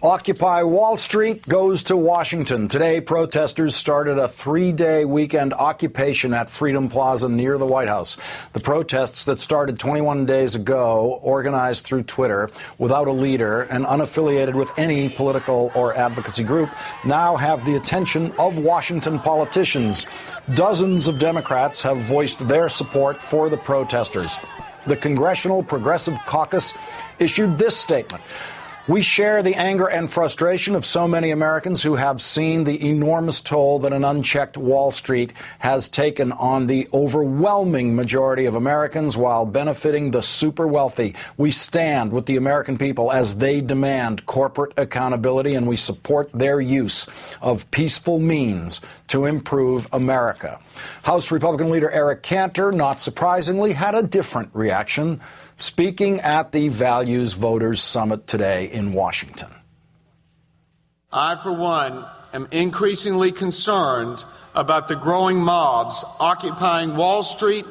Occupy Wall Street goes to Washington. Today, protesters started a 3-day weekend occupation at Freedom Plaza near the White House. The protests that started 21 days ago, organized through Twitter, without a leader and unaffiliated with any political or advocacy group, now have the attention of Washington politicians. Dozens of Democrats have voiced their support for the protesters. The Congressional Progressive Caucus issued this statement. We share the anger and frustration of so many Americans who have seen the enormous toll that an unchecked Wall Street has taken on the overwhelming majority of Americans while benefiting the super wealthy. We stand with the American people as they demand corporate accountability, and we support their use of peaceful means to improve America. House Republican leader Eric Cantor, not surprisingly, had a different reaction, speaking at the Values Voters Summit today in Washington. I, for one, am increasingly concerned about the growing mobs occupying Wall Street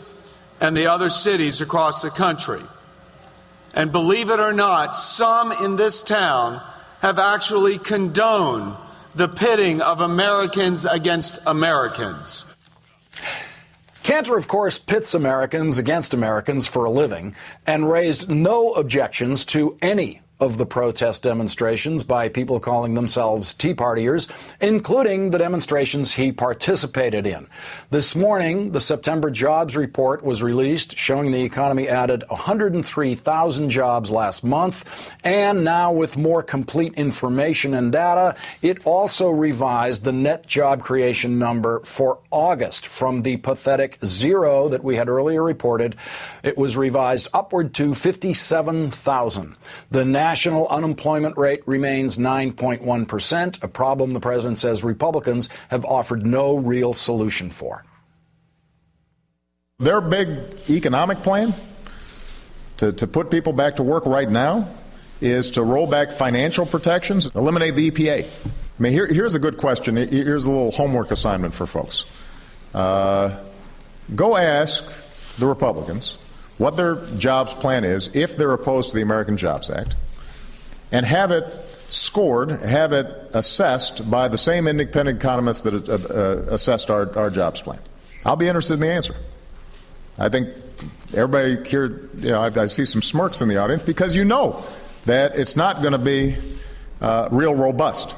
and the other cities across the country. And believe it or not, some in this town have actually condoned the pitting of Americans against Americans. Cantor, of course, pits Americans against Americans for a living and raised no objections to any of the protest demonstrations by people calling themselves Tea Partiers, including the demonstrations he participated in. This morning, the September jobs report was released, showing the economy added 103,000 jobs last month. And now, with more complete information and data, it also revised the net job creation number for August from the pathetic 0 that we had earlier reported. It was revised upward to 57,000. The national unemployment rate remains 9.1%, a problem the president says Republicans have offered no real solution for. Their big economic plan to put people back to work right now is to roll back financial protections, eliminate the EPA. I mean, here's a good question. Here's a little homework assignment for folks. Go ask the Republicans what their jobs plan is if they're opposed to the American Jobs Act, and have it scored, have it assessed by the same independent economists that assessed our jobs plan. I'll be interested in the answer. I think everybody here, I see some smirks in the audience because you know that it's not going to be real robust.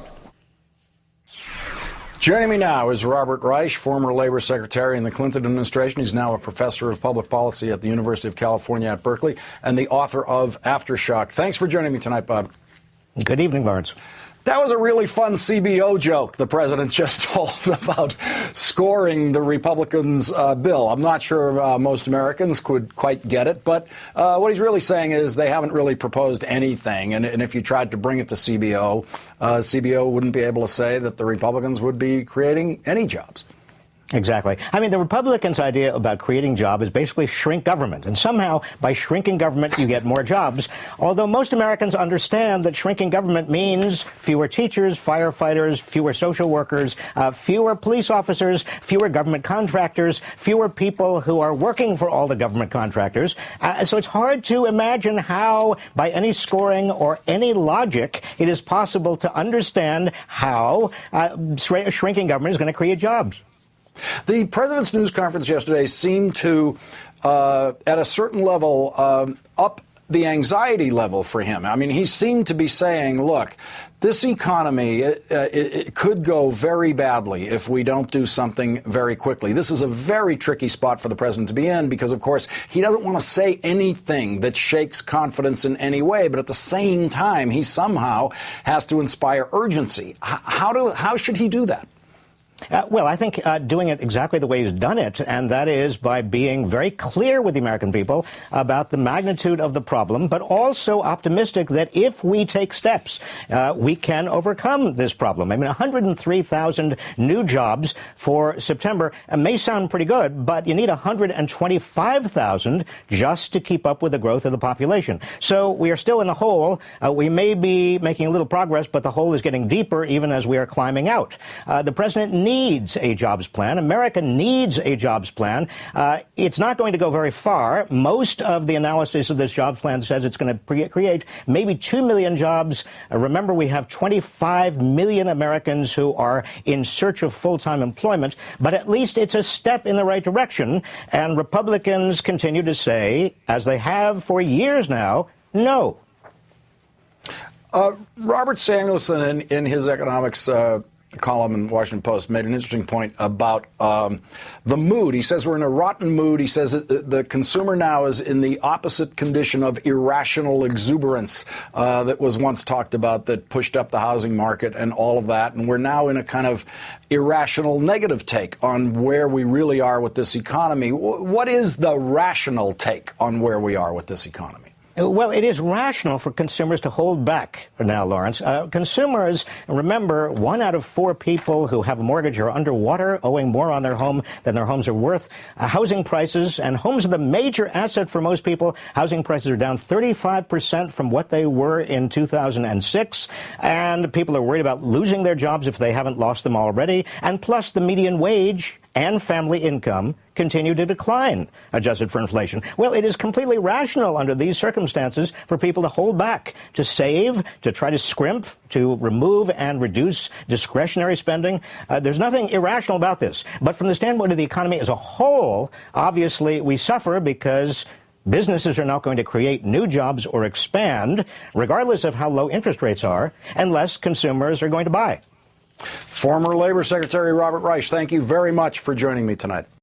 Joining me now is Robert Reich, former labor secretary in the Clinton administration. He's now a professor of public policy at the University of California at Berkeley and the author of Aftershock. Thanks for joining me tonight, Bob. Good evening, Lawrence. That was a really fun CBO joke the president just told about scoring the Republicans' bill. I'm not sure most Americans could quite get it, but what he's really saying is they haven't really proposed anything. And if you tried to bring it to CBO, CBO wouldn't be able to say that the Republicans would be creating any jobs. Exactly. I mean, the Republicans' idea about creating jobs is basically shrink government. And somehow, by shrinking government, you get more jobs. Although most Americans understand that shrinking government means fewer teachers, firefighters, fewer social workers, fewer police officers, fewer government contractors, fewer people who are working for all the government contractors. So it's hard to imagine how, by any scoring or any logic, it is possible to understand how shrinking government is going to create jobs. The president's news conference yesterday seemed to, at a certain level, up the anxiety level for him. I mean, he seemed to be saying, look, this economy, it could go very badly if we don't do something very quickly. This is a very tricky spot for the president to be in because, of course, he doesn't want to say anything that shakes confidence in any way. But at the same time, he somehow has to inspire urgency. How should he do that? Well, I think doing it exactly the way he's done it, and that is by being very clear with the American people about the magnitude of the problem, but also optimistic that if we take steps, we can overcome this problem. I mean, 103,000 new jobs for September may sound pretty good, but you need 125,000 just to keep up with the growth of the population. So we are still in the hole. We may be making a little progress, but the hole is getting deeper even as we are climbing out. The president needs a jobs plan. America needs a jobs plan. It's not going to go very far. Most of the analysis of this jobs plan says it's going to create maybe 2 million jobs. Remember, we have 25 million Americans who are in search of full-time employment, but at least it's a step in the right direction. And Republicans continue to say, as they have for years now, no. Robert Samuelson, in his economics column in the Washington Post, made an interesting point about the mood. He says we're in a rotten mood. He says the consumer now is in the opposite condition of irrational exuberance that was once talked about, that pushed up the housing market and all of that. And we're now in a kind of irrational negative take on where we really are with this economy. What is the rational take on where we are with this economy? Well, it is rational for consumers to hold back now, Lawrence. Consumers, remember, 1 out of 4 people who have a mortgage are underwater, owing more on their home than their homes are worth. Housing prices, and homes are the major asset for most people. Housing prices are down 35% from what they were in 2006. And people are worried about losing their jobs if they haven't lost them already. And plus, the median wage and family income continue to decline, adjusted for inflation. Well, it is completely rational under these circumstances for people to hold back, to save, to try to scrimp, to remove and reduce discretionary spending. There's nothing irrational about this. But from the standpoint of the economy as a whole, obviously we suffer because businesses are not going to create new jobs or expand, regardless of how low interest rates are, unless consumers are going to buy. Former Labor Secretary Robert Reich, thank you very much for joining me tonight.